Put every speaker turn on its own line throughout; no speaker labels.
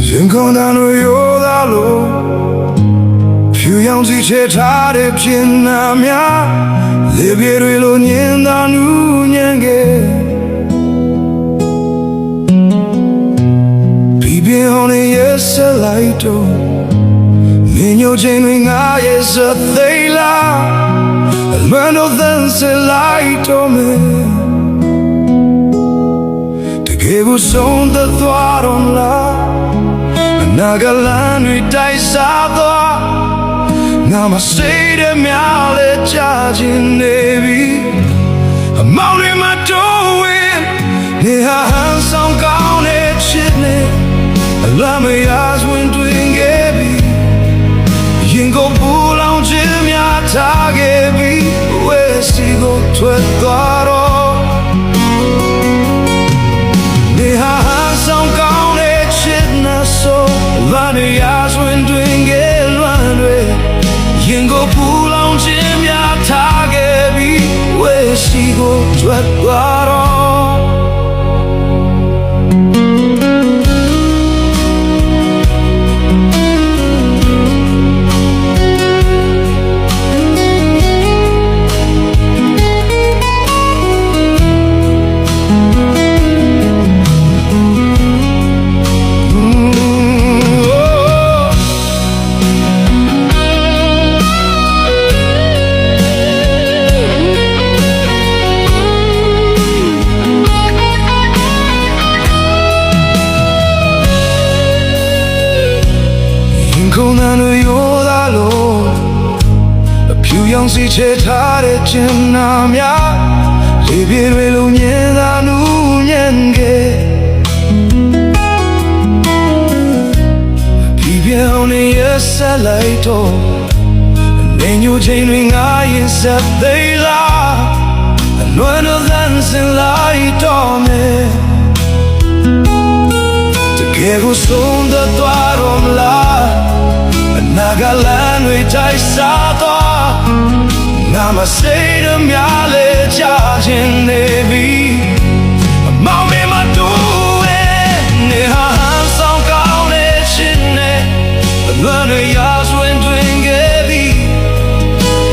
ရင်ခုန်တန်တို့ရိုးသားလို့ဖြူရောင်စီချထားတဲ့ပြင်နာများလေပြေတွေလိုညင်သာနူးညံခဲ့ပြီးပြင်းအောင်ရဲ့ဆက်လိုက်တော့မင်းညိုချင်းတွေငါရဲ့စသိလားအလွန်တော့သန်ဆက်လိုက်တော့မယ်တကယ်ကိုဆုံးသက်သွားတော့လားနာဂလန်တွေတိုက်စားသွားငါမစိတ်ရမြလဲကြခြင်းနေပြီအမောင်တွေမတိုးဝင်နေဟာဟန်ဆောင်ကောင်းတဲ့ချစ်နဲ့အလမ်းမရစွင်တွင်ခဲ့ပြီရင်ကိုပူလောင်ခြင်းများထားခဲ့ပြီဝဲစီကိုထွက်သွားတော့နေဟာဟန်ဆောင်ကောင်းတဲ့ချစ်နဲ့ဆိုလာနေရစွင်တွင်ခဲ့လွမ်းတွေရင်ကိုပူလောင်ခြင်းများထားခဲ့ပြီးဝဲရှိကိုထွက်သွားတော့ခုန်တန်တို့ရိုးသားလို့အဖြူရောင်စီချထားတဲ့ကျင်နာများလေပြေတွေလိုညင်သာနူးညံခဲ့ပြီးပြောင်းနေရဆက်လိုက်တော့နေညိုချင်းတွေငါရင်ဆက်သေးလားအလွန်တော့သန်စင်လိုက်တော့မယ်တကယ်ကိုဆုံးသက်သွားတော့မလားနာဂလန်တွေတိုက်စားသွားငါမစိတ်ရမြလဲကြခြင်းနေပြီအမောင်မေမတူဝဲနေဟာဟန်ဆောင်ကောင်းတဲ့ချစ်နဲ့အလွန်ရစွင်တွင်ခဲ့ပြီ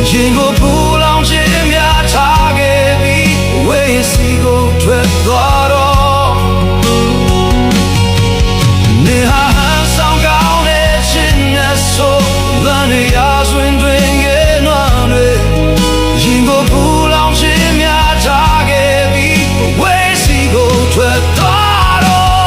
ရင်ကိုပူလောင်ခြင်းများထားခဲ့ပြီဝဲစီကိုထွက်သွားတော့နေဟာဟန်ဆောင်ကောင်းတဲ့ချစ်နဲ့ဆိုလာနေရစွင်တွင်ခဲ့နွမ်းတွေရင်ကိုပူလောင်ခြင်းများထားခဲ့ပြီဝဲစီကိုထွက်သွားတော့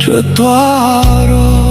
ထွက်သွားတော့